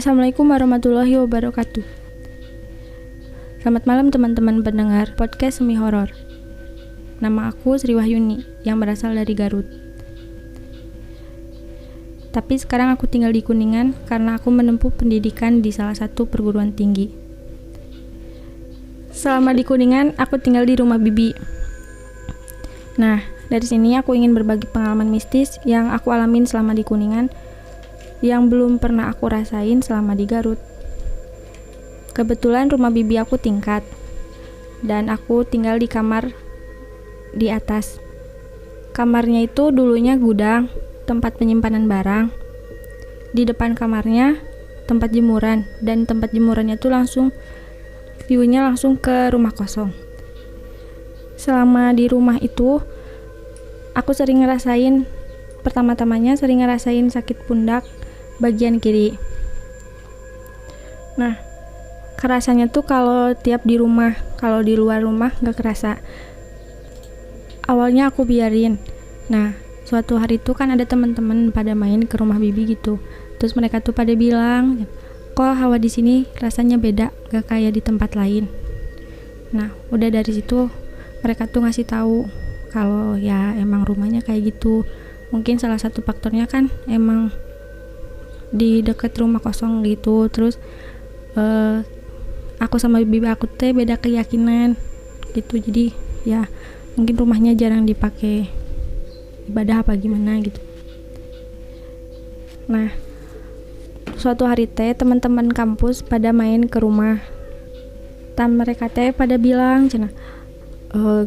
Assalamualaikum warahmatullahi wabarakatuh. Selamat malam teman-teman pendengar podcast Semi Horor. Nama aku Sri Wahyuni yang berasal dari Garut. Tapi sekarang aku tinggal di Kuningan karena aku menempuh pendidikan di salah satu perguruan tinggi. Selama di Kuningan, aku tinggal di rumah bibi. Nah, dari sini aku ingin berbagi pengalaman mistis yang aku alamin selama di Kuningan yang belum pernah aku rasain selama di Garut. Kebetulan rumah bibi aku tingkat dan aku tinggal di kamar di atas. Kamarnya itu dulunya gudang, tempat penyimpanan barang. Di depan kamarnya tempat jemuran, dan tempat jemurannya itu view-nya langsung ke rumah kosong. Selama di rumah itu aku sering ngerasain sakit pundak bagian kiri. Nah, kerasanya tuh kalau tiap di rumah, kalau di luar rumah gak kerasa. Awalnya aku biarin. Nah, suatu hari tuh kan ada teman-teman pada main ke rumah bibi gitu. Terus mereka tuh pada bilang, kok hawa di sini rasanya beda, gak kayak di tempat lain. Nah, udah dari situ mereka tuh ngasih tahu kalau ya emang rumahnya kayak gitu. Mungkin salah satu faktornya kan emang di dekat rumah kosong gitu. Terus aku sama bibi aku teh beda keyakinan gitu, jadi ya mungkin rumahnya jarang dipakai ibadah apa gimana gitu. Nah, suatu hari teh teman-teman kampus pada main ke rumah. Mereka teh pada bilang cenah,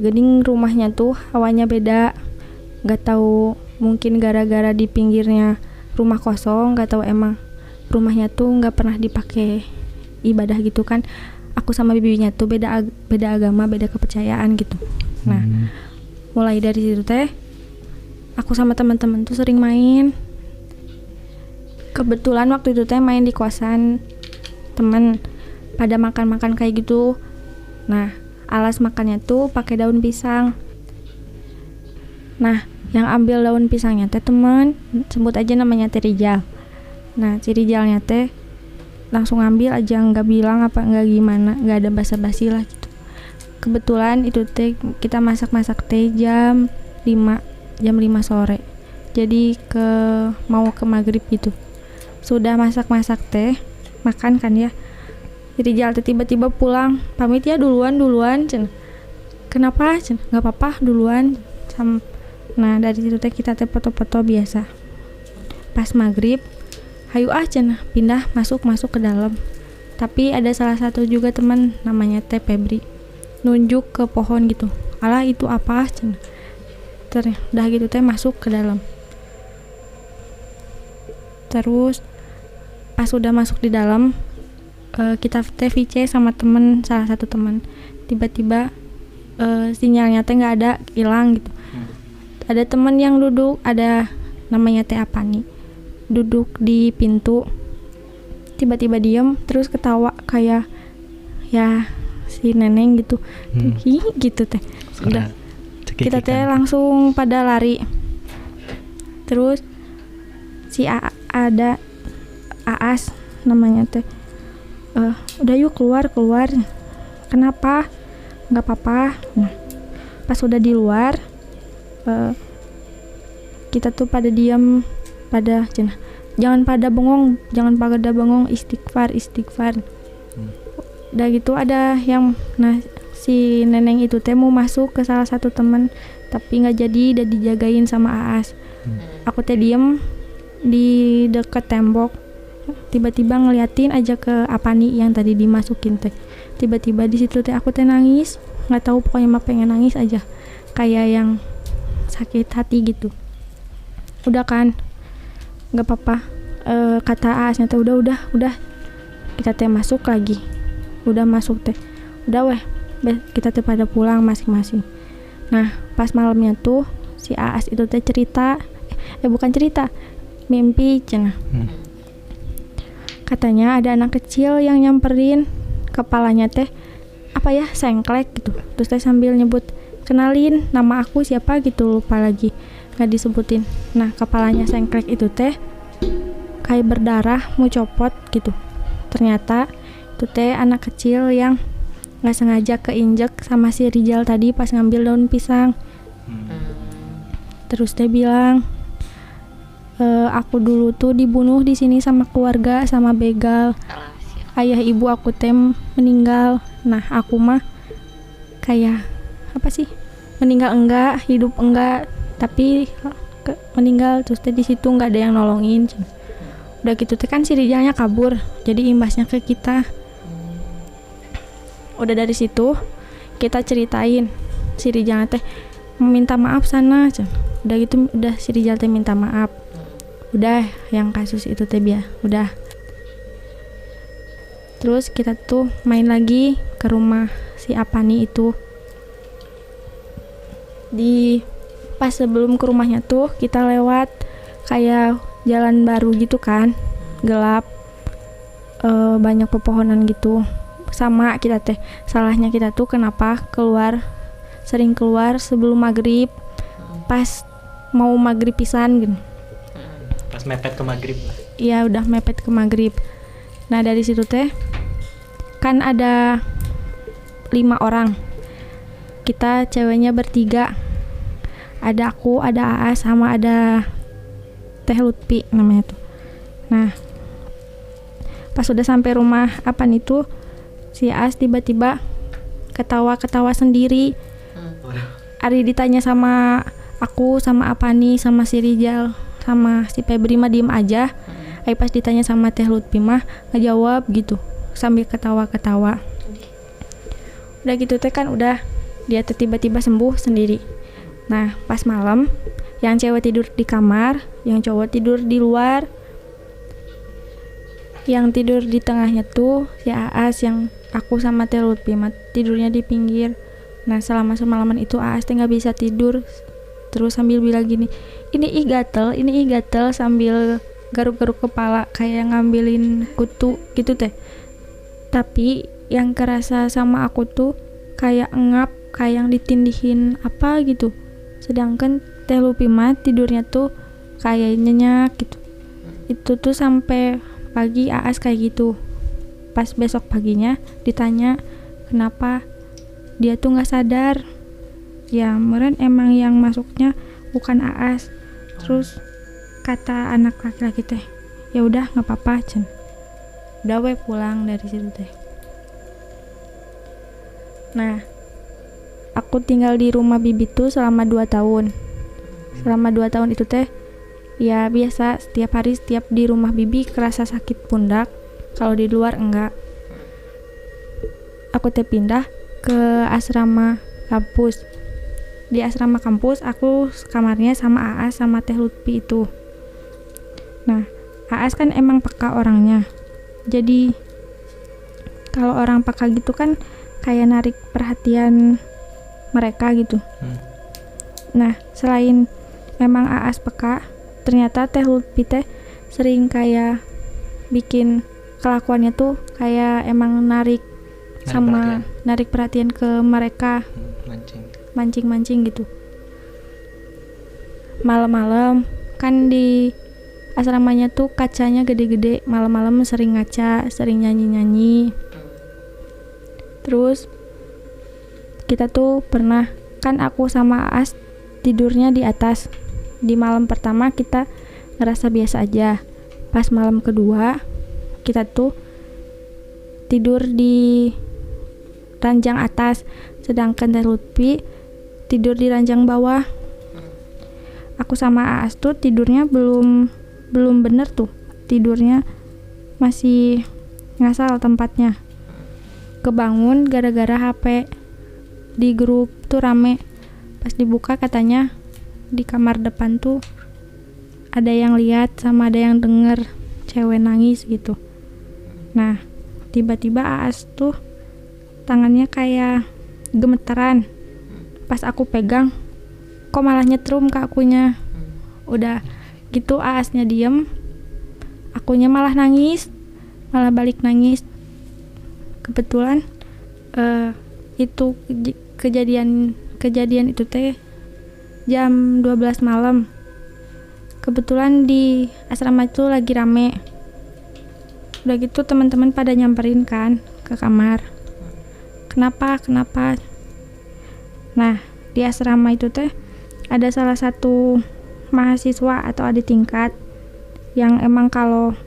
gening rumahnya tuh hawanya beda. Gak tahu mungkin gara-gara di pinggirnya rumah kosong, gak tahu emang rumahnya tuh gak pernah dipakai ibadah gitu kan. Aku sama bibinya tuh beda agama, beda kepercayaan gitu. Nah, mulai dari situ teh aku sama teman-teman tuh sering main. Kebetulan waktu itu teh main di kosan teman, pada makan-makan kayak gitu. Nah, alas makannya tuh pakai daun pisang. Nah, yang ambil daun pisangnya teh teman, sebut aja namanya Teh Rijal. Nah, si Rijalnya teh langsung ambil aja, nggak bilang apa nggak gimana, nggak ada basa-basi lah gitu. Kebetulan itu teh kita masak teh jam 5 sore. Jadi mau ke maghrib gitu. Sudah masak teh, makan kan ya. Si Rijal teh tiba-tiba pulang, pamit ya duluan cen. Kenapa cen? Nggak apa-apa duluan. Nah, dari situ teh kita teh foto-foto biasa. Pas maghrib, hayu cenah pindah masuk ke dalam. Tapi ada salah satu juga teman namanya Teh Febri nunjuk ke pohon gitu. Alah itu apa cenah. Udah gitu teh masuk ke dalam. Terus pas udah masuk di dalam, kita teh VC sama salah satu teman. Tiba-tiba sinyalnya teh nggak ada, hilang gitu. Ada teman yang duduk, ada namanya Teh Apani, duduk di pintu, tiba-tiba diem terus ketawa kayak ya si neneng gitu. Gitu teh. Udah kita teh langsung pada lari. Terus si ada Aas namanya teh, udah yuk keluar. Kenapa? Nggak apa-apa. Nah, pas udah di luar, kita tuh pada diam, pada cenah, jangan pada bengong, istighfar. Udah gitu ada yang, nah si neneng itu teh mau masuk ke salah satu teman tapi nggak jadi, udah dijagain sama Aas. Aku teh diem di dekat tembok, tiba-tiba ngeliatin aja ke Apani yang tadi dimasukin teh. Tiba-tiba di situ teh aku teh nangis, nggak tahu pokoknya mah pengen nangis aja, kayak yang sakit hati gitu. Udah kan, nggak apa-apa, kata Aasnya teh udah kita teh masuk lagi. Udah masuk teh, udah kita teh pada pulang masing-masing. Nah, pas malamnya tuh si Aas itu teh mimpi cenah. Katanya ada anak kecil yang nyamperin, kepalanya teh sengklek gitu. Terus teh sambil nyebut, kenalin nama aku siapa gitu, lupa lagi nggak disebutin. Nah, kepalanya sengklek itu teh kayak berdarah mau copot gitu. Ternyata itu teh anak kecil yang nggak sengaja keinjek sama si Rijal tadi pas ngambil daun pisang. Terus teh bilang, aku dulu tuh dibunuh di sini sama keluarga, sama begal. Ayah ibu aku teh meninggal. Nah aku mah kayak apa sih, meninggal enggak, hidup enggak, tapi meninggal. Terus teh di situ nggak ada yang nolongin. Udah gitu teh kan si Rijalnya kabur, jadi imbasnya ke kita. Udah dari situ kita ceritain si Rijalnya teh meminta maaf sana. Udah gitu udah si Rijal teh minta maaf. Udah yang kasus itu teh udah. Terus kita tuh main lagi ke rumah si Apani itu. Pas sebelum ke rumahnya tuh kita lewat kayak jalan baru gitu kan, gelap, banyak pepohonan gitu. Sama kita teh, salahnya kita tuh kenapa sering keluar sebelum maghrib, pas mau maghrib pisan gitu. Pas mepet ke maghrib. Iya udah mepet ke maghrib. Nah dari situ teh kan ada 5 orang, kita ceweknya bertiga, ada aku, ada Aas, sama ada Teh Lutfi namanya tuh. Nah pas udah sampai rumah Apan itu, si Aas tiba-tiba ketawa sendiri. Ari ditanya sama aku, sama Apani, sama si Rijal, sama si Febri mah diem aja. Ai pas ditanya sama Teh Lutfi mah ngejawab gitu sambil ketawa-ketawa. Udah gitu teh kan udah dia tiba-tiba sembuh sendiri. Nah pas malam yang cewek tidur di kamar, yang cowok tidur di luar. Yang tidur di tengahnya tuh si Aas, yang aku sama Teh Lutfi mah tidurnya di pinggir. Nah selama semalaman itu Aas teh nggak bisa tidur, terus sambil bilang gini, ini ih gatel sambil garuk-garuk kepala kayak ngambilin kutu gitu teh. Tapi yang kerasa sama aku tuh kayak ngap, kayak yang ditindihin apa gitu. Sedangkan Teh Lutfi mah tidurnya tuh kayak nyenyak gitu. Itu tuh sampai pagi Aas kayak gitu. Pas besok paginya ditanya kenapa dia tuh nggak sadar. Ya meren emang yang masuknya bukan Aas. Terus kata anak laki-laki teh, ya udah nggak apa-apa Cen. Udah we pulang dari situ teh. Nah aku tinggal di rumah bibi tuh selama 2 tahun. Selama 2 tahun itu teh ya biasa, setiap hari setiap di rumah bibi kerasa sakit pundak, kalau di luar enggak. Aku teh pindah ke asrama kampus. Di asrama kampus aku kamarnya sama Aas sama Teh Lutfi itu. Nah Aas kan emang peka orangnya, jadi kalau orang peka gitu kan kayak narik perhatian mereka gitu. Nah selain memang Aas peka, ternyata Teh Lutfi teh sering kayak bikin kelakuannya tuh kayak emang narik perhatian ke mereka, mancing gitu. Malam-malam kan di asramanya tuh kacanya gede-gede, malam-malam sering ngaca, sering nyanyi-nyanyi. Terus kita tuh pernah, kan aku sama Aas tidurnya di atas. Di malam pertama kita ngerasa biasa aja. Pas malam kedua kita tuh tidur di ranjang atas, sedangkan Teh Lutfi tidur di ranjang bawah. Aku sama Aas tuh tidurnya belum bener tuh, tidurnya masih ngasal tempatnya. Kebangun gara-gara HP di grup tuh rame. Pas dibuka katanya di kamar depan tuh ada yang lihat sama ada yang denger cewek nangis gitu. Nah tiba-tiba Aas tuh tangannya kayak gemeteran. Pas aku pegang kok malah nyetrum ke akunya. Udah gitu Aasnya diem, akunya malah nangis, malah balik nangis. Kebetulan itu kejadian itu teh jam 12 malam. kebetulan di asrama itu lagi rame. Udah gitu teman-teman pada nyamperin kan ke kamar. Kenapa? Nah, di asrama itu teh ada salah satu mahasiswa atau adik tingkat yang emang kalau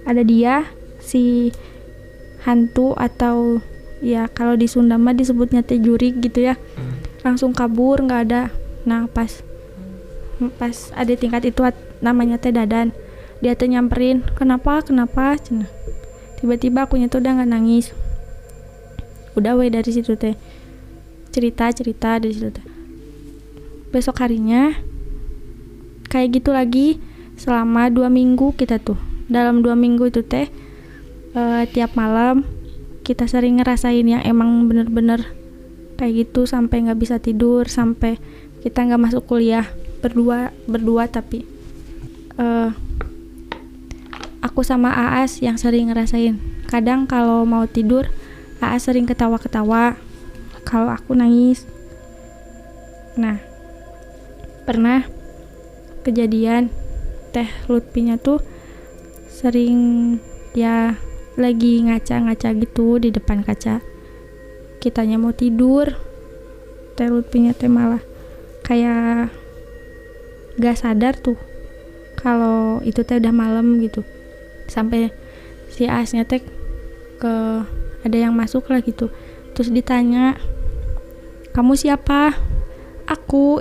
ada dia si hantu atau ya kalau di Sunda mah disebutnya teh jurig gitu ya, langsung kabur, nggak ada. Nah pas adik tingkat itu namanya teh Dadan, dia tuh nyamperin, kenapa cenah. Tiba-tiba akunya tuh udah nggak nangis, udah dari situ teh cerita dari situ teh. Besok harinya kayak gitu lagi selama 2 minggu kita tuh. Dalam 2 minggu itu teh tiap malam kita sering ngerasain yang emang bener-bener kayak gitu, sampai nggak bisa tidur, sampai kita nggak masuk kuliah berdua tapi aku sama Aas yang sering ngerasain. Kadang kalau mau tidur Aas sering ketawa-ketawa, kalau aku nangis. Nah, pernah kejadian teh Lutfinya tuh sering ya lagi ngaca-ngaca gitu di depan kaca. Kitanya mau tidur, teh Lutfinya teh malah kayak gak sadar tuh kalau itu teh udah malam gitu. Sampai si Asnya teh ada yang masuk lah gitu. Terus ditanya, "Kamu siapa?" "Aku."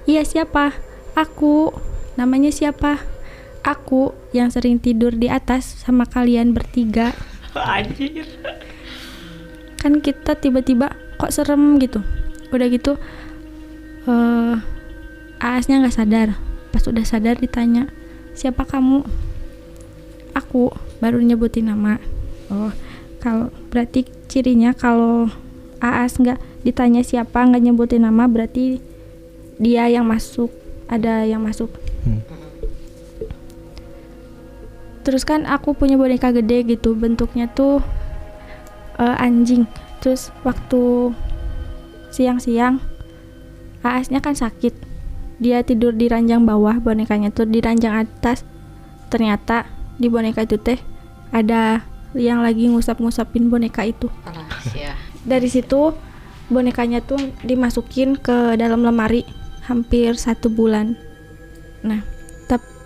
"Iya, siapa?" "Aku." "Namanya siapa?" "Aku yang sering tidur di atas sama kalian bertiga." Anjir. Kan kita tiba-tiba kok serem gitu. Udah gitu Aasnya nggak sadar. Pas udah sadar ditanya, "Siapa kamu?" "Aku." Baru nyebutin nama. Oh, kalau berarti cirinya kalau Aas nggak ditanya siapa, nggak nyebutin nama, berarti dia yang masuk, ada yang masuk. Terus kan aku punya boneka gede gitu, bentuknya tuh anjing. Terus waktu siang-siang Aasnya kan sakit, dia tidur di ranjang bawah, bonekanya tuh di ranjang atas. Ternyata di boneka itu teh ada yang lagi ngusap-ngusapin boneka itu. Dari situ bonekanya tuh dimasukin ke dalam lemari hampir 1 bulan. Nah,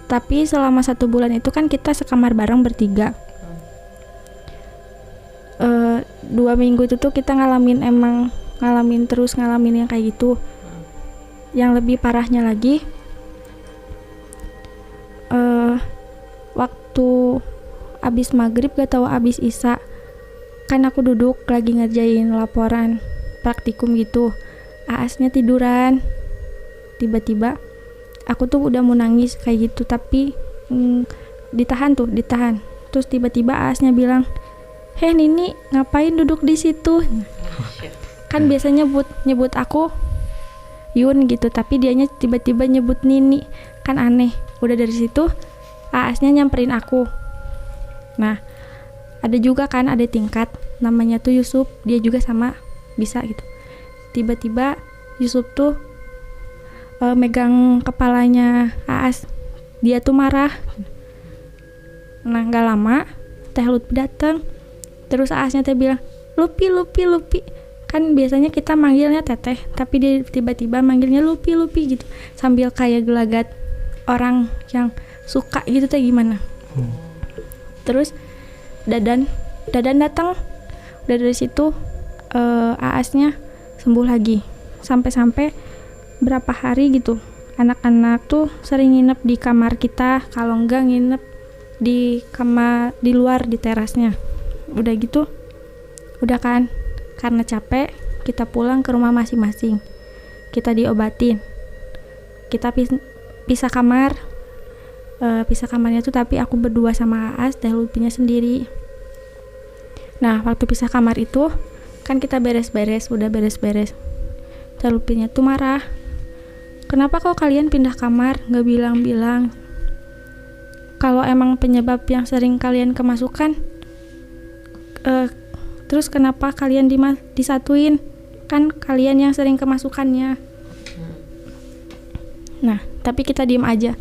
tapi selama 1 bulan itu kan kita sekamar bareng bertiga. 2 minggu itu tuh kita ngalamin yang kayak gitu. Yang lebih parahnya lagi, waktu abis maghrib gak tahu abis isya, kan aku duduk lagi ngerjain laporan praktikum gitu. Aasnya tiduran. Tiba-tiba aku tuh udah mau nangis kayak gitu, tapi ditahan. Terus tiba-tiba Aasnya bilang, "Heh Nini, ngapain duduk di situ?" Kan biasanya nyebut aku Yun gitu, tapi dianya tiba-tiba nyebut Nini, kan aneh. Udah dari situ Aasnya nyamperin aku. Nah, ada juga kan ada tingkat namanya tuh Yusuf, dia juga sama bisa gitu. Tiba-tiba Yusuf tuh megang kepalanya Aas, dia tuh marah. Nah, gak lama teh Lutfi dateng. Terus Aasnya teh bilang, Lupi. Kan biasanya kita manggilnya Teteh, tapi dia tiba-tiba manggilnya Lupi gitu, sambil kayak gelagat orang yang suka gitu teh gimana. Terus Dadan datang. Udah dari situ Aasnya sembuh lagi. Sampai berapa hari gitu anak-anak tuh sering nginep di kamar kita, kalau enggak nginep di kamar di luar di terasnya. Udah gitu, udah kan, karena capek kita pulang ke rumah masing-masing, kita diobatin, kita pisah kamar. Pisah kamarnya tuh tapi aku berdua sama Aas, teh Lutfinya sendiri. Nah, waktu pisah kamar itu kan kita udah beres-beres. Teh Lutfinya tuh marah, "Kenapa kok kalian pindah kamar, gak bilang-bilang? Kalau emang penyebab yang sering kalian kemasukan, terus kenapa kalian disatuin? Kan kalian yang sering kemasukannya." Nah tapi kita diem aja.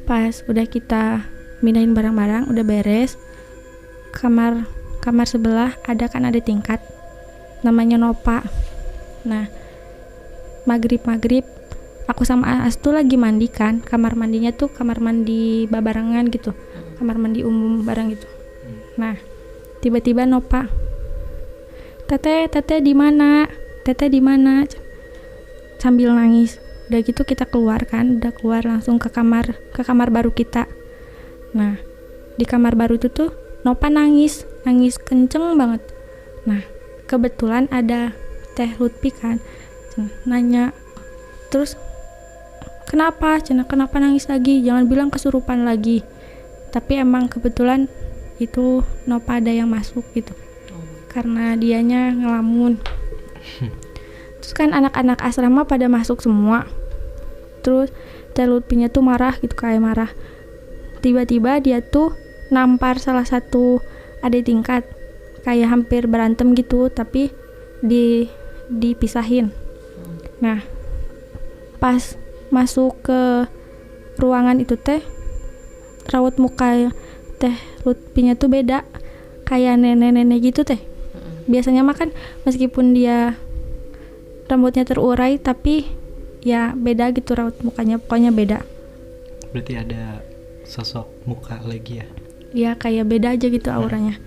Pas udah kita mindahin barang-barang, udah beres, kamar sebelah ada tingkat namanya Nopa. Nah maghrib aku sama Aas tuh lagi mandi kan, kamar mandinya tuh kamar mandi babarengan gitu, kamar mandi umum bareng gitu. Nah tiba-tiba Nopa, teteh di mana sambil nangis. Udah gitu kita keluar langsung ke kamar baru kita. Nah di kamar baru itu tuh Nopa nangis kenceng banget. Nah kebetulan ada Teh Lutfi kan, nanya terus kenapa nangis lagi, jangan bilang kesurupan lagi. Tapi emang kebetulan itu Nopa ada yang masuk gitu, karena dianya ngelamun. Terus kan anak-anak asrama pada masuk semua. Terus Teh Lutfinya tuh marah gitu, kayak marah. Tiba-tiba dia tuh nampar salah satu adik tingkat, kayak hampir berantem gitu, tapi dipisahin. Nah pas masuk ke ruangan itu teh, raut muka Teh Lutfinya tuh beda, kayak nenek-nenek gitu teh. Biasanya mah kan meskipun dia rambutnya terurai tapi ya beda gitu raut mukanya, pokoknya beda. Berarti ada sosok muka lagi ya? Ya kayak beda aja gitu auranya.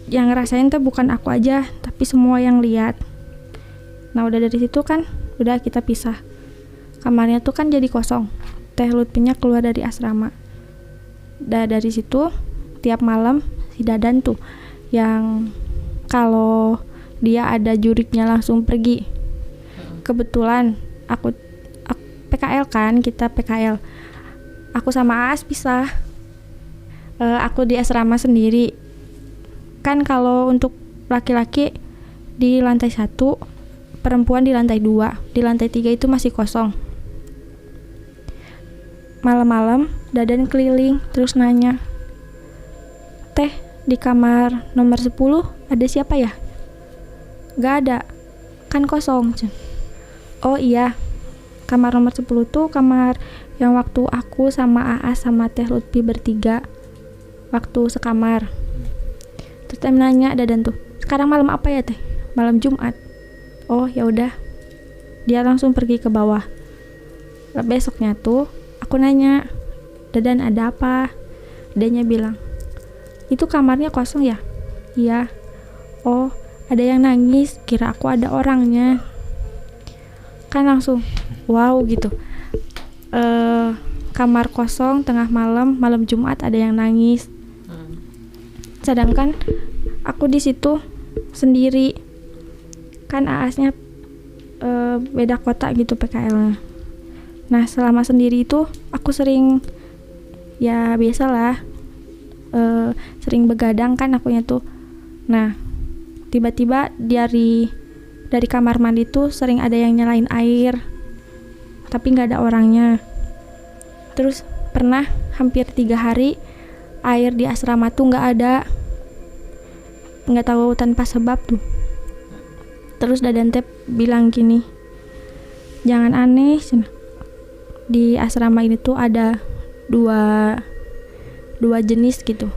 Yang ngerasain tuh bukan aku aja, tapi semua yang lihat. Nah udah dari situ kan udah kita pisah. Kamarnya tuh kan jadi kosong. Teh Lutfinya keluar dari asrama. Dari situ tiap malam si Dadan tuh yang kalau dia ada juriknya langsung pergi. Kebetulan aku PKL kan, kita PKL. Aku sama Aas pisah. Aku di asrama sendiri. Kan kalau untuk laki-laki di lantai 1, perempuan di lantai 2, di lantai 3 itu masih kosong. Malam-malam Dadan keliling terus nanya, "Teh, di kamar nomor 10 ada siapa ya?" "Gak ada, kan kosong." "Oh iya, kamar nomor 10 tuh kamar yang waktu aku sama Aas sama Teh Lutfi bertiga waktu sekamar." Terus Teh nanya Dadan tuh, "Sekarang malam apa ya Teh?" "Malam Jumat." "Oh ya udah." Dia langsung pergi ke bawah. Besoknya tuh aku nanya, "Dadan ada apa?" Adanya bilang, "Itu kamarnya kosong ya?" "Iya." "Oh ada yang nangis, kira aku ada orangnya." Kan langsung wow gitu. Kamar kosong tengah malam Jumat ada yang nangis. Sedangkan aku di situ sendiri. Kan Aasnya beda kota gitu PKL-nya. Nah selama sendiri itu aku sering ya biasalah sering begadang kan akunya tuh. Nah tiba-tiba dari kamar mandi tuh sering ada yang nyalain air, tapi nggak ada orangnya. Terus pernah hampir 3 hari air di asrama tuh nggak ada, nggak tahu tanpa sebab tuh. Terus Dadan teh bilang gini, "Jangan aneh, di asrama ini tuh ada dua jenis gitu.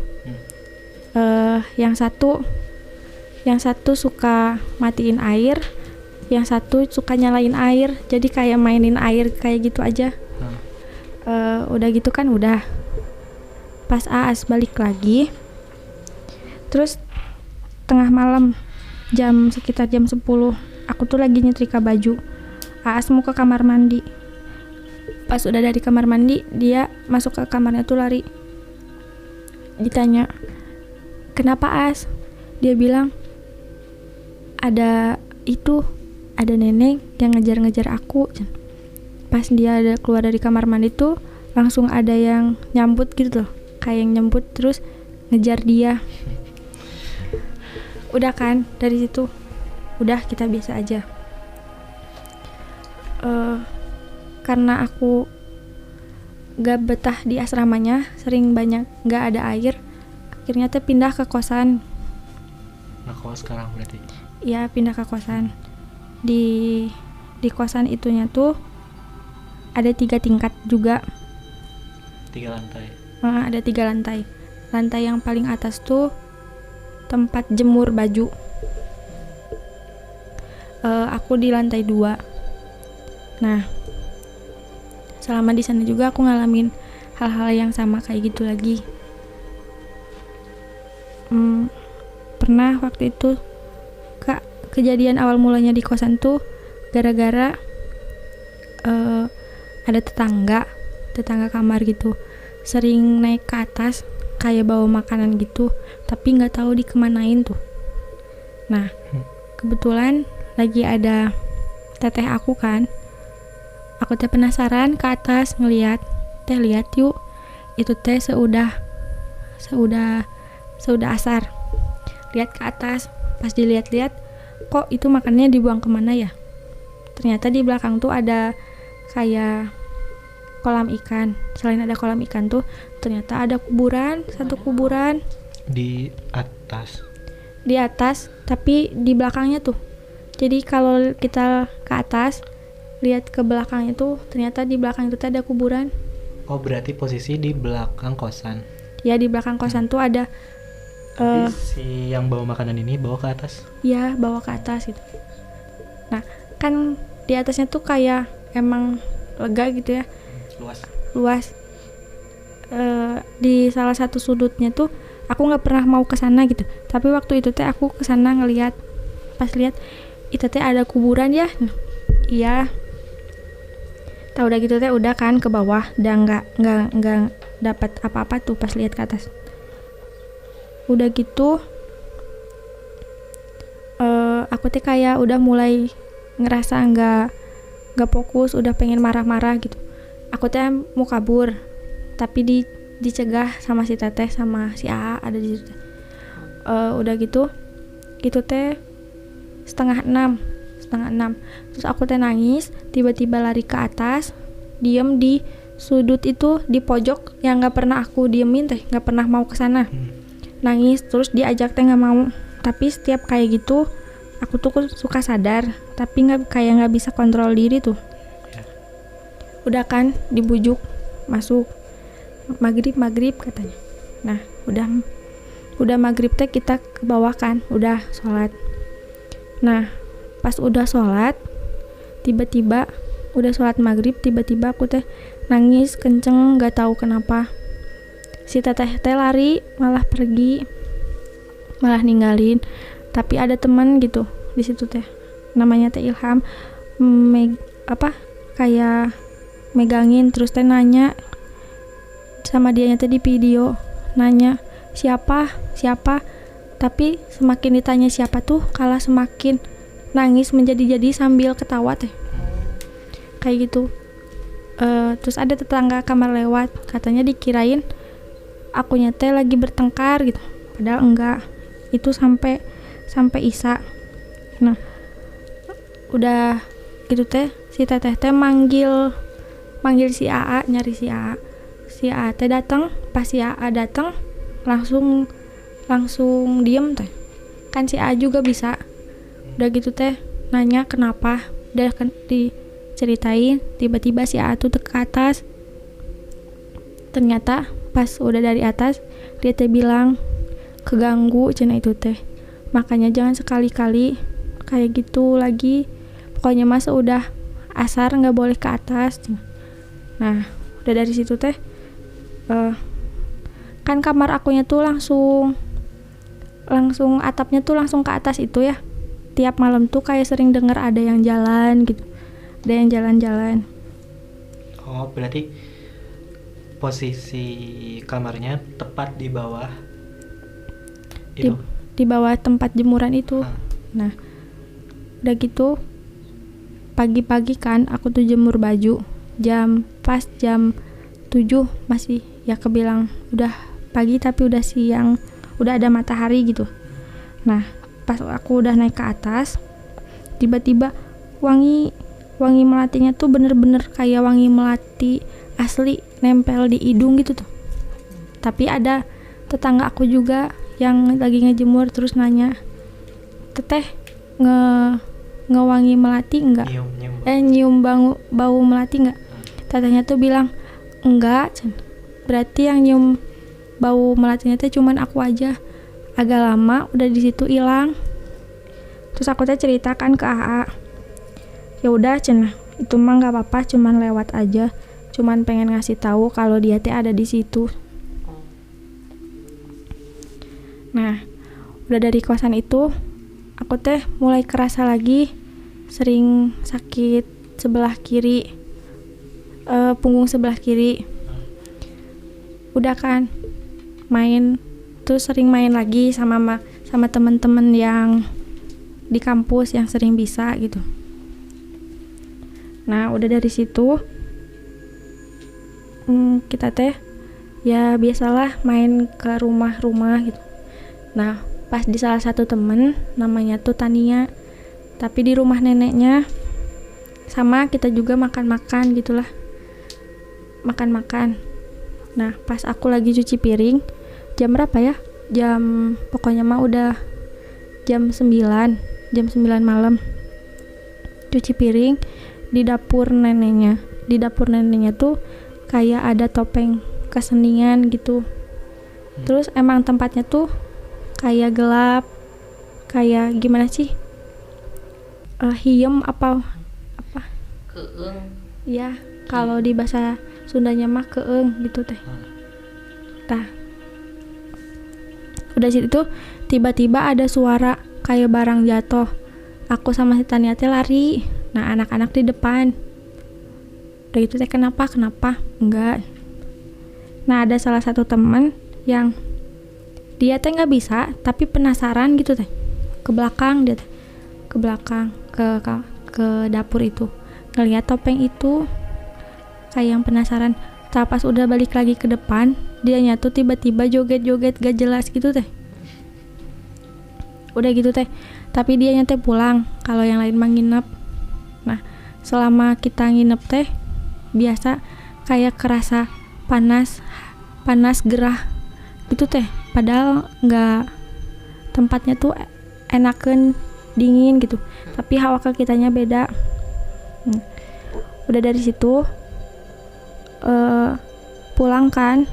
Yang satu suka matiin air, yang satu suka nyalain air, jadi kayak mainin air kayak gitu aja." Udah gitu kan udah. Pas Aas balik lagi, terus tengah malam sekitar jam 10, aku tuh lagi nyetrika baju. Aas mau ke kamar mandi. Pas udah dari kamar mandi, dia masuk ke kamarnya tuh lari. Ditanya, "Kenapa Aas?" Dia bilang, ada nenek yang ngejar-ngejar aku." Pas dia keluar dari kamar mandi tuh langsung ada yang nyambut gitu loh, kayak yang nyambut terus ngejar dia. Udah kan dari situ udah kita biasa aja. Karena aku gak betah di asramanya, sering banyak gak ada air, akhirnya teh pindah ke kosan. Ngekos sekarang berarti? Iya pindah ke kosan. Di kosan itunya tuh ada 3 tingkat juga. 3 lantai. Ada 3 lantai. Lantai yang paling atas tuh tempat jemur baju. Aku di lantai 2. Nah, selama di sana juga aku ngalamin hal-hal yang sama kayak gitu lagi. Pernah waktu itu kejadian awal mulanya di kosan tuh gara-gara ada tetangga kamar gitu sering naik ke atas kayak bawa makanan gitu, tapi nggak tahu dikemanain tuh. Nah, kebetulan lagi ada teteh aku kan, aku teh penasaran ke atas ngeliat, lihat yuk, itu teh seudah asar, lihat ke atas, pas dilihat-lihat kok itu makannya dibuang kemana ya. Ternyata di belakang tuh ada kayak kolam ikan. Selain ada kolam ikan tuh ternyata ada kuburan, satu kuburan Di atas. tapi di belakangnya tuh. Jadi kalau kita ke atas lihat ke belakangnya tuh ternyata di belakang itu ada kuburan. Oh, berarti posisi di belakang kosan. Ya, di belakang kosan tuh ada Tapi si yang bawa makanan ini bawa ke atas. ya bawa ke atas gitu. Nah, kan di atasnya tuh kayak emang lega gitu ya, luas. Di salah satu sudutnya tuh aku nggak pernah mau ke sana gitu, tapi waktu itu teh aku ke sana ngelihat, pas lihat itu teh ada kuburan ya. Iya, tahu udah gitu teh udah kan ke bawah, udah nggak dapat apa-apa tuh pas lihat ke atas. Udah gitu aku teh kayak udah mulai ngerasa nggak fokus, udah pengen marah-marah gitu. Aku teh mau kabur, tapi dicegah sama si teteh sama si AA ada di situ. Udah gitu itu teh setengah enam. Terus aku teh nangis, tiba-tiba lari ke atas, diem di sudut itu, di pojok yang nggak pernah aku diemin teh, nggak pernah mau kesana. Nangis terus diajak teh nggak mau. Tapi setiap kayak gitu aku tuh suka sadar, tapi nggak bisa kontrol diri tuh. Udah kan dibujuk masuk maghrib katanya. Nah, udah maghrib teh kita ke bawah kan, udah sholat. Nah, pas udah sholat, tiba-tiba udah sholat maghrib, tiba-tiba aku teh nangis kenceng, nggak tahu kenapa. Si teteh lari, malah pergi, malah ninggalin. Tapi ada teman gitu di situ teh, namanya teh Ilham, kayak megangin, terus teh nanya sama dianya teh di video, nanya siapa, tapi semakin ditanya siapa tuh kalah semakin nangis menjadi-jadi sambil ketawa teh, kayak gitu. Terus ada tetangga kamar lewat, katanya dikirain akunya teh lagi bertengkar gitu, padahal enggak. Itu sampai Isya. Nah, udah gitu teh si teteh teh manggil si AA, nyari si AA. Si AA teh datang, pas si AA datang langsung diem teh. Kan si AA juga bisa. Udah gitu teh nanya kenapa, udah kan diceritain, tiba-tiba si AA tuh ke atas. Ternyata pas udah dari atas dia teh bilang keganggu cenah itu teh, makanya jangan sekali-kali kayak gitu lagi, pokoknya masa udah asar nggak boleh ke atas. Nah, udah dari situ teh kan kamar akunya tuh langsung atapnya tuh langsung ke atas itu ya. Tiap malam tuh kayak sering dengar ada yang jalan gitu, ada yang jalan-jalan. Oh, berarti posisi kamarnya tepat di bawah itu. Di bawah tempat jemuran itu. Nah, udah gitu pagi-pagi kan aku tuh jemur baju, pas jam 7 masih ya kebilang udah pagi tapi udah siang, udah ada matahari gitu. Nah, pas aku udah naik ke atas, tiba-tiba wangi melatinya tuh bener-bener kayak wangi melati asli nempel di hidung gitu tuh. Tapi ada tetangga aku juga yang lagi ngejemur, terus nanya, teteh ngewangi melati enggak? Nyium Bau melati enggak? Tetehnya tuh bilang enggak, berarti yang nyium bau melatinya teh cuman aku aja. Agak lama udah di situ hilang. Terus aku teh ceritakan ke AA. Ya udah cenah, itu mah nggak apa-apa, cuman lewat aja, cuman pengen ngasih tahu kalau dia teh ada di situ. Nah, udah dari kosan itu aku teh mulai kerasa lagi sering sakit sebelah kiri, punggung sebelah kiri. Udah kan main, terus sering main lagi sama teman-teman yang di kampus yang sering bisa gitu. Nah, udah dari situ kita teh ya biasalah main ke rumah-rumah gitu. Nah, pas di salah satu temen namanya tuh Tania, tapi di rumah neneknya, sama kita juga makan-makan gitulah, makan-makan. Nah, pas aku lagi cuci piring, jam berapa ya? Pokoknya mah udah jam 9 malam. Cuci piring di dapur neneknya. Di dapur neneknya tuh kayak ada topeng kesenian gitu. Terus emang tempatnya tuh kayak gelap, kayak gimana sih? Hiem apa? Keeng. Ya, kalau di bahasa Sundanya mah keeng gitu teh. Tah. Udah situ tiba-tiba ada suara kayak barang jatuh. Aku sama si Tania teh lari. Nah, anak-anak di depan. Udah gitu teh kenapa? Enggak. Nah, ada salah satu teman yang dia teh nggak bisa, tapi penasaran gitu teh. Ke belakang dia teh. Ke belakang ke dapur itu. Ngeliat topeng itu kayak yang penasaran. Pas udah balik lagi ke depan, dianya tuh tiba-tiba joget-joget gak jelas gitu teh. Udah gitu teh, tapi dianya teh pulang, kalau yang lain mah nginep. Nah, selama kita nginep teh biasa kayak kerasa panas gerah gitu teh, padahal nggak, tempatnya tuh enakeun dingin gitu, tapi hawa ke kitanya beda. Udah dari situ pulang kan.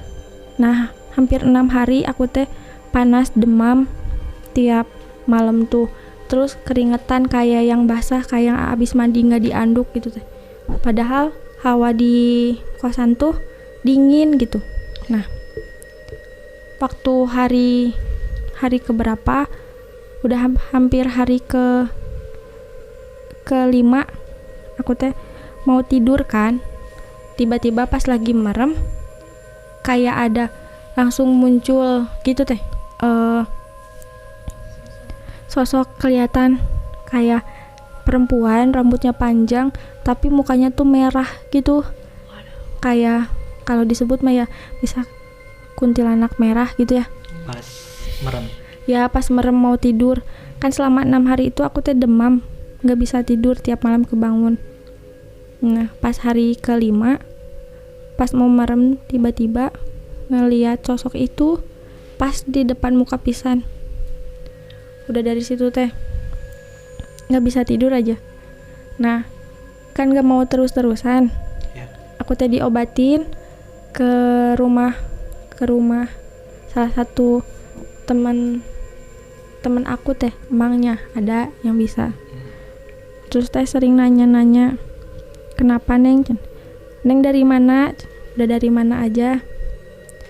Nah, hampir 6 hari aku teh panas, demam tiap malam tuh, terus keringetan kayak yang basah, kayak yang abis mandi nggak dianduk gitu teh, padahal hawa di kosan tuh dingin gitu. Nah, waktu hari keberapa, udah hampir hari ke 5, aku teh mau tidur kan, tiba-tiba pas lagi merem kayak ada langsung muncul gitu teh, sosok kelihatan kayak perempuan, rambutnya panjang tapi mukanya tuh merah gitu, kayak kalau disebut mah ya bisa kuntilanak merah gitu ya. Pas merem. Ya pas merem mau tidur kan, selama 6 hari itu aku teh demam, nggak bisa tidur, tiap malam kebangun. Nah, pas hari ke-5 pas mau merem tiba-tiba ngeliat sosok itu pas di depan muka pisan. Udah dari situ teh nggak bisa tidur aja. Nah, kan nggak mau terus-terusan. Aku teh diobatin ke rumah salah satu teman aku teh, emangnya ada yang bisa. Terus teh sering nanya-nanya, kenapa Neng dari mana? Udah dari mana aja?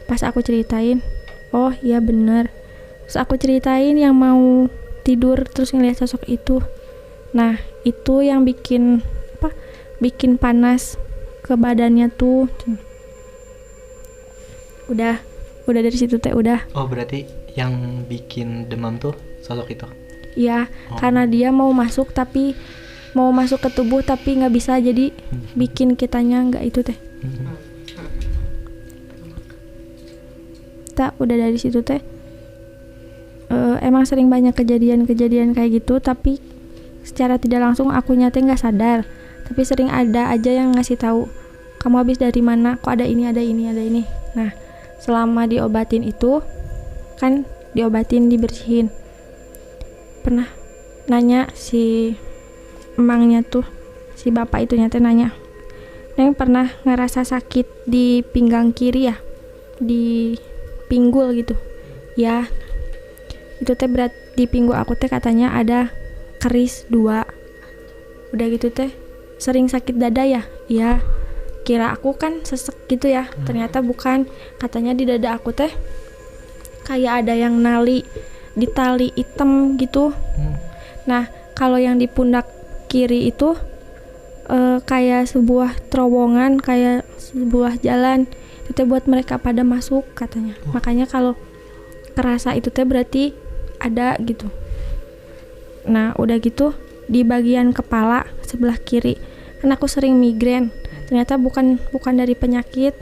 Pas aku ceritain, oh iya bener. Terus aku ceritain yang mau tidur terus ngeliat sosok itu. Nah, itu yang bikin panas ke badannya tuh. Udah dari situ teh udah. Oh, berarti yang bikin demam tuh sosok itu? Iya, karena dia mau masuk ke tubuh tapi nggak bisa, jadi bikin kitanya nggak itu teh. Udah dari situ teh emang sering banyak kejadian kayak gitu, tapi secara tidak langsung aku nyata nggak sadar, tapi sering ada aja yang ngasih tahu, kamu habis dari mana, kok ada ini. Nah, selama diobatin itu kan, diobatin, dibersihin, pernah nanya si emangnya tuh, si bapak itu nyata nanya, Neng pernah ngerasa sakit di pinggang kiri ya, di pinggul gitu ya. Itu teh berat di pinggul aku teh katanya ada keris 2. Udah gitu teh sering sakit dada ya. Iya, kira aku kan sesek gitu ya, ternyata bukan. Katanya di dada aku teh kayak ada yang nali di tali hitam gitu. Nah kalau yang di pundak kiri itu kayak sebuah terowongan, kayak sebuah jalan. Itu teh buat mereka pada masuk katanya. Makanya kalau kerasa itu teh berarti ada gitu. Nah udah gitu di bagian kepala sebelah kiri, kan aku sering migrain. Ternyata bukan dari penyakit.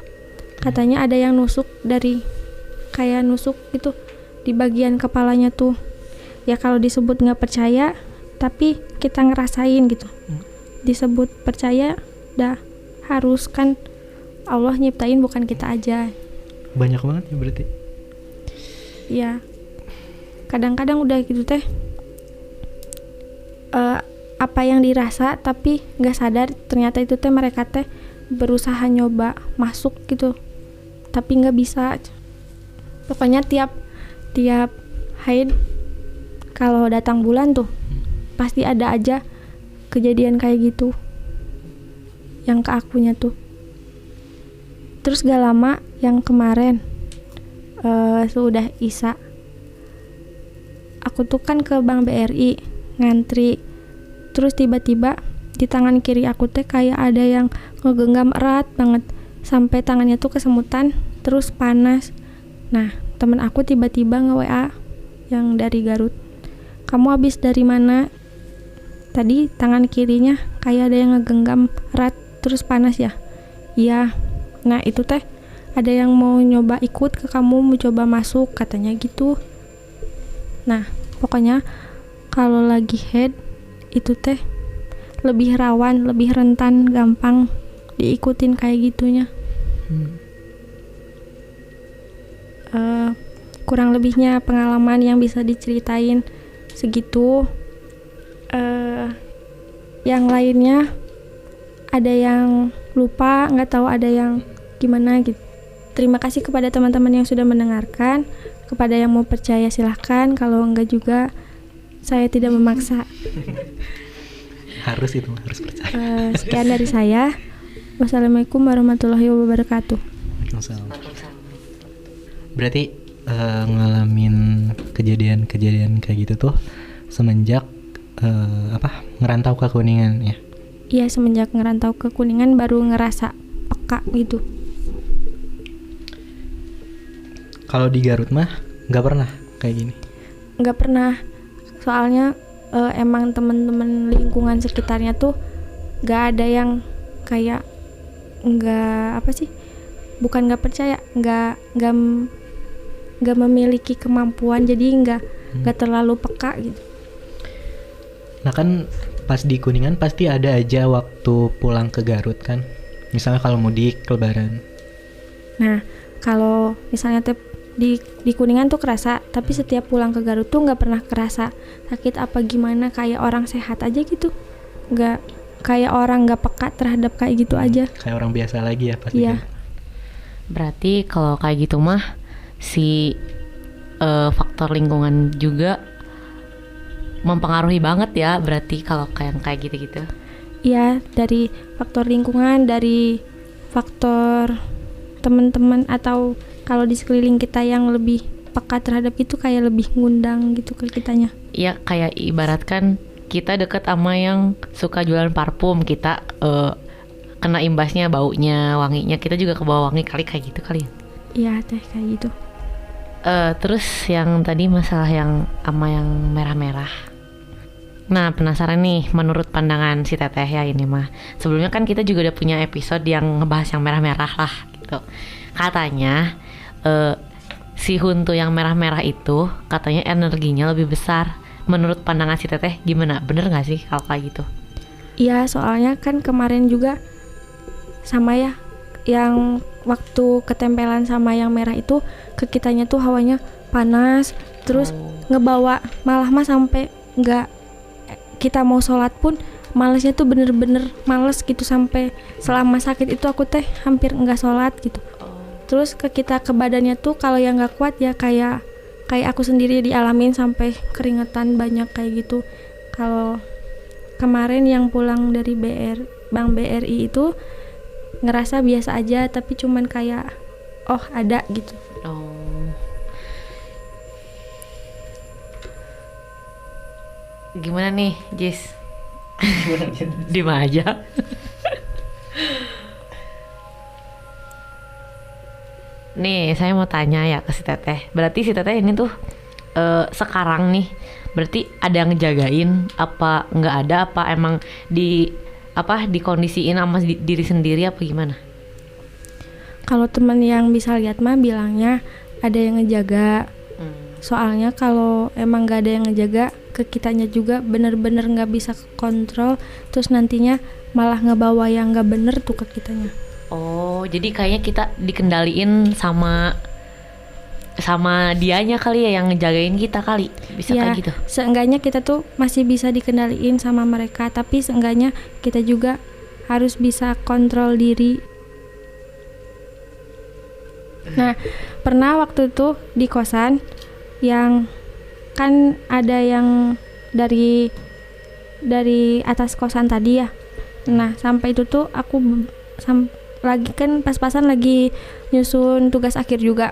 Katanya ada yang nusuk dari, kayak nusuk gitu di bagian kepalanya tuh. Ya kalau disebut nggak percaya, tapi kita ngerasain gitu. Disebut percaya, dah harus kan Allah nyiptain, bukan kita aja. Banyak banget ya berarti. Ya kadang-kadang udah gitu teh apa yang dirasa tapi nggak sadar, ternyata itu teh mereka teh berusaha nyoba masuk gitu tapi nggak bisa. Pokoknya tiap haid kalau datang bulan tuh pasti ada aja kejadian kayak gitu yang ke akunya tuh. Terus gak lama yang kemarin sudah Isya, aku tuh kan ke Bank BRI ngantri, terus tiba-tiba di tangan kiri aku teh kayak ada yang ngegenggam erat banget sampai tangannya tuh kesemutan terus panas. Nah temen aku tiba-tiba nge-WA yang dari Garut, kamu habis dari mana? Tadi tangan kirinya kayak ada yang ngegenggam erat terus panas ya. Iya. Nah itu teh ada yang mau nyoba ikut ke kamu, mau coba masuk katanya gitu. Nah pokoknya kalau lagi head itu teh lebih rawan, lebih rentan, gampang diikutin kayak gitunya. Kurang lebihnya pengalaman yang bisa diceritain segitu. Yang lainnya ada yang lupa, nggak tahu ada yang gimana gitu. Terima kasih kepada teman-teman yang sudah mendengarkan. Kepada yang mau percaya silahkan, kalau enggak juga saya tidak memaksa. Harus percaya. Sekian dari saya. Wassalamualaikum warahmatullahi wabarakatuh. Berarti ngalamin kejadian kayak gitu tuh semenjak ngerantau ke Kuningan ya? Iya, semenjak ngerantau ke Kuningan baru ngerasa peka gitu. Kalau di Garut mah nggak pernah kayak gini? Nggak pernah, soalnya emang teman-teman lingkungan sekitarnya tuh nggak ada yang kayak bukan nggak percaya, nggak memiliki kemampuan, jadi nggak terlalu peka gitu. Nah kan pas di Kuningan pasti ada aja waktu pulang ke Garut kan, misalnya kalau mudik lebaran. Nah kalau misalnya di Kuningan tuh kerasa, tapi setiap pulang ke Garut tuh nggak pernah kerasa sakit apa gimana, kayak orang sehat aja gitu, nggak kayak orang nggak peka terhadap kayak gitu aja. Kayak orang biasa lagi ya pasti. Iya. Berarti kalau kayak gitu mah si faktor lingkungan juga mempengaruhi banget ya, berarti kalau kayak gitu-gitu. Iya, dari faktor lingkungan, dari faktor teman-teman, atau kalau di sekeliling kita yang lebih peka terhadap itu kayak lebih ngundang gitu ke kitanya. Iya, kayak ibaratkan kita deket sama yang suka jualan parfum, kita kena imbasnya, baunya, wanginya, kita juga kebawa wangi kali, kayak gitu kali. Iya teh, kayak gitu. Terus yang tadi masalah yang sama yang merah-merah. Nah penasaran nih, menurut pandangan si Teteh ya ini mah, sebelumnya kan kita juga udah punya episode yang ngebahas yang merah-merah lah gitu. Katanya si huntu yang merah-merah itu katanya energinya lebih besar. Menurut pandangan si Teteh gimana? Bener gak sih kalau kayak gitu? Iya, soalnya kan kemarin juga sama ya, yang waktu ketempelan sama yang merah itu ke kitanya tuh hawanya panas, terus ngebawa, malah mah sampai nggak kita mau sholat pun malesnya tuh bener-bener males gitu, sampai selama sakit itu aku teh hampir enggak sholat gitu. Terus ke badannya tuh kalau yang nggak kuat ya kayak aku sendiri dialamin sampai keringetan banyak kayak gitu. Kalau kemarin yang pulang dari Bank BRI itu ngerasa biasa aja, tapi cuman kayak oh ada gitu. Gimana nih, Jis? Diem aja. Nih, saya mau tanya ya ke si Teteh. Berarti si Teteh ini tuh sekarang nih, berarti ada yang ngejagain apa nggak ada, apa emang dikondisiin sama diri sendiri apa gimana? Kalau teman yang bisa lihat mah bilangnya ada yang ngejaga. Soalnya kalau emang gak ada yang ngejaga, ke kitanya juga bener-bener gak bisa kontrol, terus nantinya malah ngebawa yang gak bener tuh ke kitanya. Oh, jadi kayaknya kita dikendaliin sama dianya kali ya, yang ngejagain kita kali. Bisa ya, kayak gitu. Seenggaknya kita tuh masih bisa dikendaliin sama mereka, tapi seenggaknya kita juga harus bisa kontrol diri. Nah, pernah waktu itu di kosan yang kan ada yang dari atas kosan tadi ya. Nah, sampai itu tuh aku lagi kan pas-pasan lagi nyusun tugas akhir juga.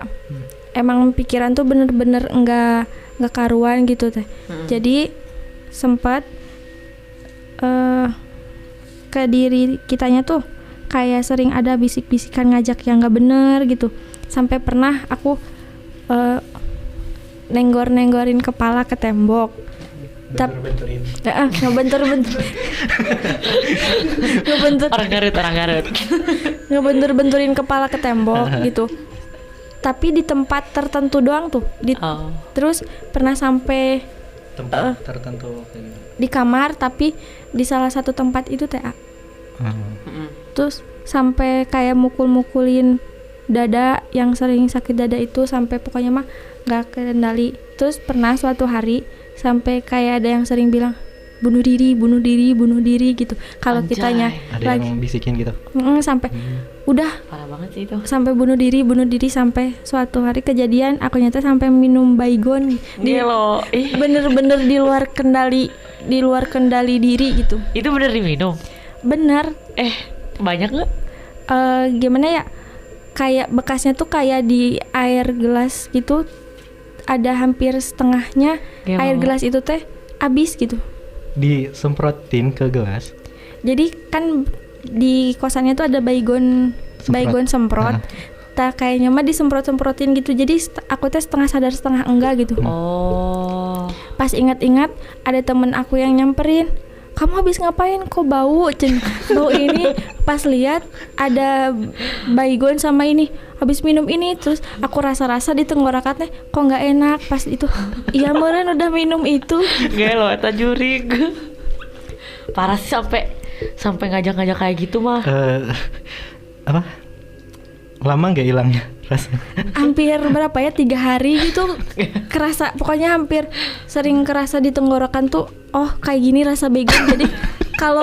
Emang pikiran tuh bener-bener enggak karuan gitu teh. Jadi sempat ke diri kitanya tuh kayak sering ada bisik-bisikan ngajak yang enggak bener gitu. Sampai pernah aku nenggor-nenggorin kepala ke tembok. Bentur-benturin. Orang garut. Ngebentur-benturin kepala ke tembok gitu. Tapi di tempat tertentu doang tuh. Terus pernah sampai tempat tertentu di kamar, tapi di salah satu tempat itu teh. Terus sampai kayak mukul-mukulin dada, yang sering sakit dada itu, sampai pokoknya mah gak kendali. Terus pernah suatu hari sampai kayak ada yang sering bilang bunuh diri gitu. Kalau kitanya ada lagi yang bisikin gitu. Sampai udah parah banget sih itu. Sampai bunuh diri sampai suatu hari kejadian aku nyata sampai minum Baygon. Bener-bener di luar kendali diri gitu. Itu bener diminum? Bener. Banyak nggak? Gimana ya? Kayak bekasnya tuh kayak di air gelas gitu, ada hampir setengahnya. Air gelas itu teh habis gitu. Disemprotin ke gelas. Jadi kan di kosannya tuh ada Baygon semprot. Tak kayaknya mah disemprot-semprotin gitu. Jadi aku teh setengah sadar setengah enggak gitu. Pas ingat-ingat ada temen aku yang nyamperin, kamu habis ngapain kok bau bau ini. Pas lihat ada Baygon sama ini, habis minum ini. Terus aku rasa-rasa di tenggorokannya kok nggak enak. Pas itu iya meren udah minum itu. Gelo eta jurig. Parah sih, sampai ngajak-ngajak kayak gitu mah. Apa? Lama nggak hilangnya rasanya? Hampir berapa ya, 3 hari gitu. Kerasa, pokoknya hampir sering kerasa di tenggorokan tuh, oh kayak gini rasa Baygon. Jadi kalau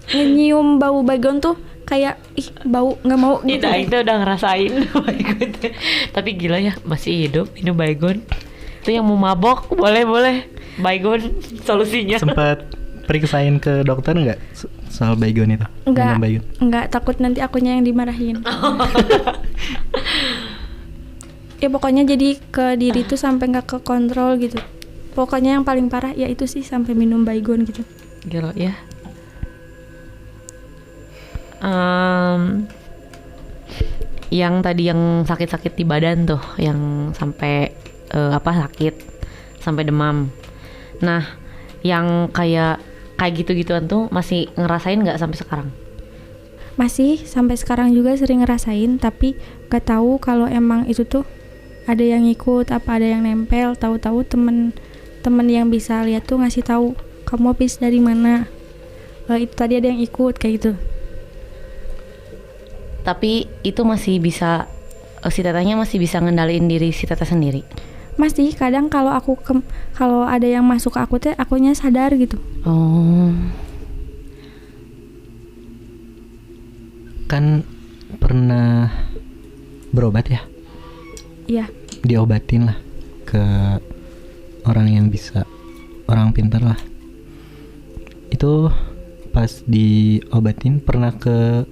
nyium bau Baygon tuh kayak bau nggak mau gitu. Itu udah ngerasain Baygon. Tapi gila ya, masih hidup minum Baygon. Itu yang mau mabok boleh Baygon solusinya. Sempat periksain ke dokter nggak soal Baygon itu? Enggak, takut nanti akunya yang dimarahin. Ya pokoknya jadi ke diri tuh sampai nggak ke kontrol gitu. Pokoknya yang paling parah ya itu sih, sampai minum Baygon gitu. Gila ya. Yang tadi yang sakit-sakit di badan tuh, yang sampai sakit sampai demam. Nah, yang kayak gitu-gituan tuh masih ngerasain nggak sampai sekarang? Masih, sampai sekarang juga sering ngerasain, tapi gak tahu kalau emang itu tuh ada yang ikut apa ada yang nempel. Tahu-tahu temen yang bisa lihat tuh ngasih tahu, kamu habis dari mana, itu tadi ada yang ikut kayak gitu. Tapi itu masih bisa, si tetehnya masih bisa ngendaliin diri si teteh sendiri? Masih kadang kalau kalau ada yang masuk ke aku teh akunya sadar gitu. Oh. Kan pernah berobat ya? Iya. Diobatin lah ke orang yang bisa, orang pintar lah. Itu pas diobatin pernah ke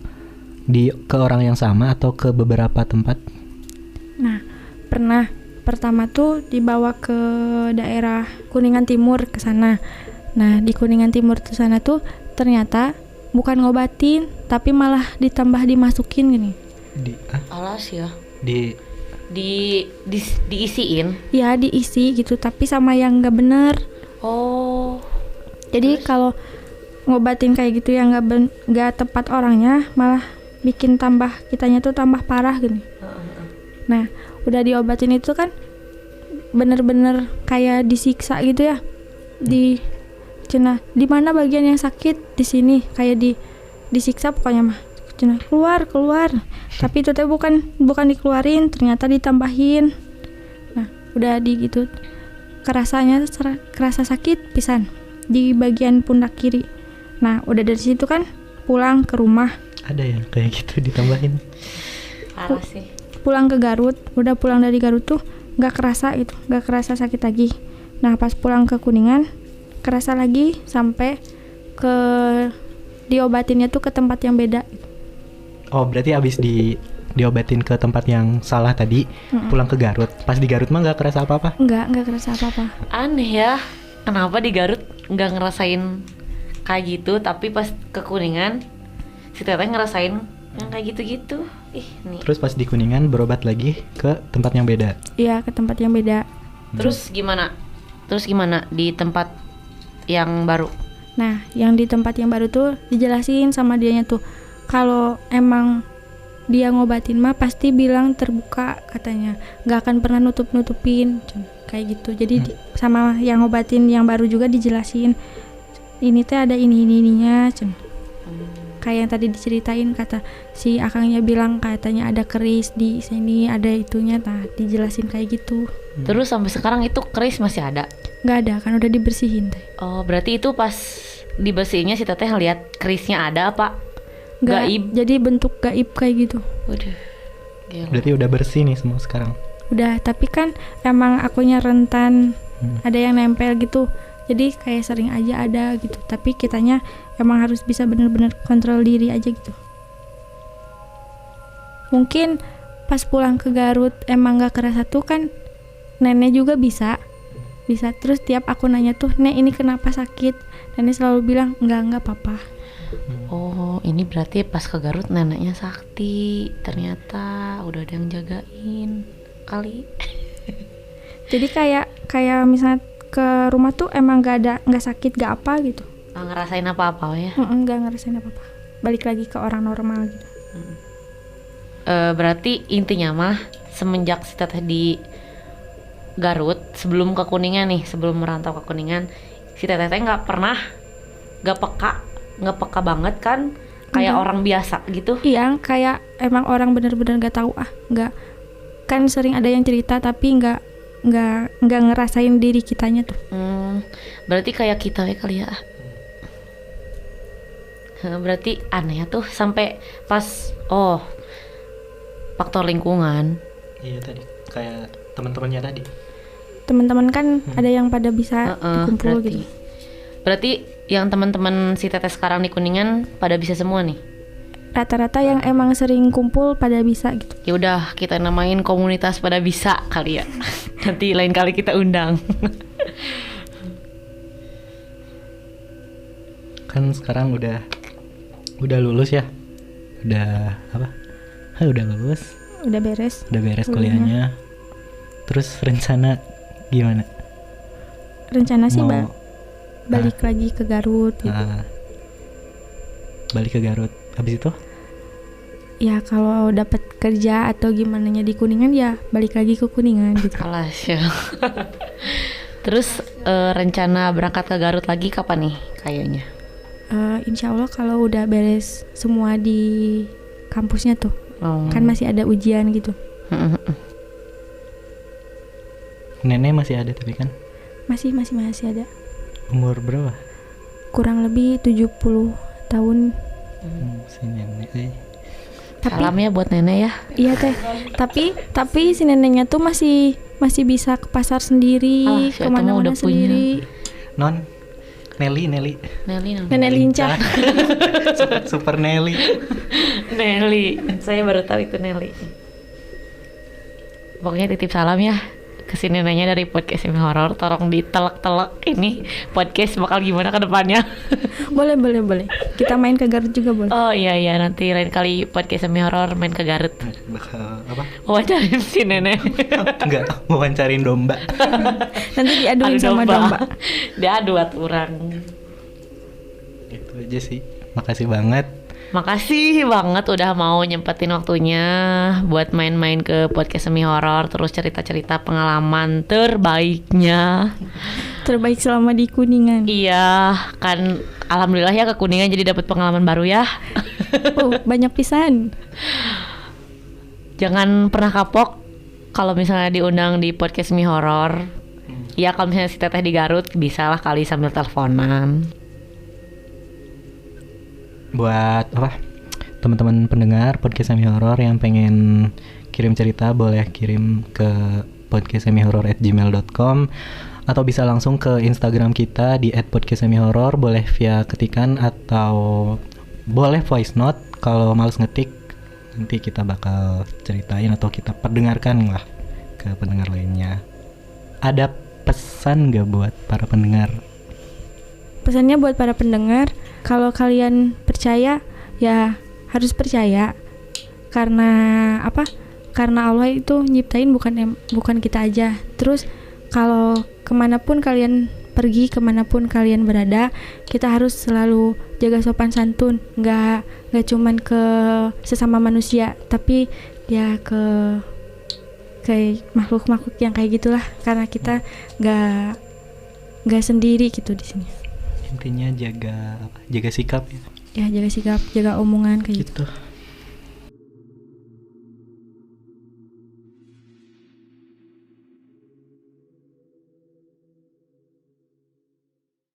orang yang sama atau ke beberapa tempat? Nah, pernah pertama tuh dibawa ke daerah Kuningan Timur ke sana. Nah, di Kuningan Timur ke sana tuh ternyata bukan ngobatin, tapi malah ditambah dimasukin gini. Alas ya. Di Diisiin. Ya, diisi gitu, tapi sama yang nggak bener. Oh. Jadi kalau ngobatin kayak gitu yang nggak tepat orangnya, malah bikin kitanya tuh tambah parah gini. Nah, udah diobatin itu kan bener-bener kayak disiksa gitu ya. Di mana bagian yang sakit, di sini kayak disiksa pokoknya mah. Keluar. Tapi itu teh bukan dikeluarin, ternyata ditambahin. Nah, udah gitu. Kerasa sakit pisan di bagian pundak kiri. Nah, udah dari situ kan pulang ke rumah. Ada yang kayak gitu ditambahin. Parah sih. Pulang ke Garut, udah pulang dari Garut tuh nggak kerasa sakit lagi. Nah, pas pulang ke Kuningan kerasa lagi sampai ke diobatinnya tuh ke tempat yang beda. Oh, berarti abis diobatin ke tempat yang salah tadi, pulang ke Garut. Pas di Garut mah nggak kerasa apa-apa? Nggak kerasa apa-apa. Aneh ya, kenapa di Garut nggak ngerasain kayak gitu, tapi pas ke Kuningan si Teteh ngerasain yang kayak gitu-gitu. Nih. Terus pas di Kuningan berobat lagi ke tempat yang beda? Iya, ke tempat yang beda. Terus gimana di tempat yang baru? Nah, yang di tempat yang baru tuh dijelasin sama dianya tuh, kalau emang dia ngobatin mah pasti bilang terbuka katanya, nggak akan pernah nutup-nutupin kayak gitu. Jadi sama yang ngobatin yang baru juga dijelasin, ini teh ada ininya kayak yang tadi diceritain, kata si akangnya bilang katanya ada keris di sini, ada itunya, nah dijelasin kayak gitu. Terus sampai sekarang itu keris masih ada? Nggak ada, kan udah dibersihin teh. Oh, berarti itu pas dibersihinnya si Teteh ngeliat kerisnya ada apa? Gaib. Jadi bentuk gaib kayak gitu. Waduh. Gila. Berarti udah bersih nih semua sekarang? Udah, tapi kan emang akunya rentan, ada yang nempel gitu. Jadi kayak sering aja ada gitu. Tapi kitanya emang harus bisa bener-bener kontrol diri aja gitu. Mungkin pas pulang ke Garut emang gak kerasa tuh kan, nenek juga bisa. Terus tiap aku nanya tuh, "Nek, ini kenapa sakit?" Nenek selalu bilang, enggak apa-apa. Oh, ini berarti pas ke Garut neneknya sakti. Ternyata udah ada yang jagain kali. Jadi kayak misalnya ke rumah tuh emang nggak sakit, nggak apa gitu. Nggak ngerasain apa-apa ya? Nggak ngerasain apa-apa. Balik lagi ke orang normal gitu. Berarti intinya mah semenjak si Teteh di Garut, sebelum ke Kuningan nih, sebelum merantau ke Kuningan, si Teteh nggak peka banget kan, kayak orang biasa gitu. Iya, kayak emang orang bener-bener nggak tahu nggak, kan sering ada yang cerita tapi nggak ngerasain diri kitanya tuh. Berarti kayak kita ya kali ya. Berarti aneh tuh sampai pas faktor lingkungan. Iya tadi kayak teman-temannya tadi. Teman-teman kan ada yang pada bisa dikumpul berarti, gitu. Berarti yang teman-teman si Teteh sekarang di Kuningan pada bisa semua nih. Rata-rata yang emang sering kumpul pada bisa gitu. Ya udah kita namain komunitas pada bisa kali ya. Nanti lain kali kita undang. Kan sekarang udah lulus ya. Udah apa? Udah lulus. Udah beres Kuliahnya. Terus rencana gimana? Rencana sih balik lagi ke Garut gitu. Balik ke Garut. Habis itu? Ya kalau dapat kerja atau gimana nya di Kuningan ya balik lagi ke Kuningan gitu. Alas ya. Terus rencana berangkat ke Garut lagi kapan nih kayaknya? Insya Allah kalau udah beres semua di kampusnya tuh. Kan masih ada ujian gitu. Nenek masih ada tapi kan Masih ada. umur berapa? Kurang lebih 70 tahun. Si nenek Tapi Salam ya buat nenek ya. iya teh. Tapi si neneknya tuh masih bisa ke pasar sendiri, Alah, si Eta mah kemana-mana udah punya. sendiri. Non Nelly Nelly namanya. Nenek lincah. super Nelly. Nelly. Saya baru tahu itu Nelly. Pokoknya titip salam ya ke si neneknya dari podcast Semi Horor. Tolong ditelek-telek ini podcast bakal gimana ke depannya. boleh. Kita main ke Garut juga boleh. Oh iya nanti lain kali podcast Semi Horor main ke Garut. Bakal apa? Wawancarain si nenek. Enggak, wawancarin domba. Nanti diaduin Adu sama domba. Diadu aturan. Itu aja sih. Makasih banget. Makasih banget udah mau nyempetin waktunya buat main-main ke podcast Semi Horor, terus cerita-cerita pengalaman terbaiknya. Terbaik selama di Kuningan. Iya, kan alhamdulillah ya ke Kuningan jadi dapat pengalaman baru ya. Oh, banyak pisan. Jangan pernah kapok kalau misalnya diundang di podcast Semi Horor. Ya kalau misalnya si Teteh di Garut bisa lah kali sambil teleponan. Buat apa? Teman-teman pendengar podcast Semi Horor yang pengen kirim cerita boleh kirim ke podcastsemihoror@gmail.com atau bisa langsung ke Instagram kita di @podcastsemihoror, boleh via ketikan atau boleh voice note. Kalau males ngetik nanti kita bakal ceritain atau kita perdengarkan lah ke pendengar lainnya. Ada pesan gak buat para pendengar? Pesannya buat para pendengar, kalau kalian percaya ya harus percaya. Karena apa? Karena Allah itu nyiptain bukan kita aja. Terus kalau kemanapun kalian pergi, kemanapun kalian berada, kita harus selalu jaga sopan santun. Nggak cuman ke sesama manusia, tapi ya ke makhluk-makhluk yang kayak gitulah. Karena kita nggak sendiri gitu di sini. Intinya jaga sikap ya. Ya jaga sikap, jaga omongan kayak gitu. Gitu.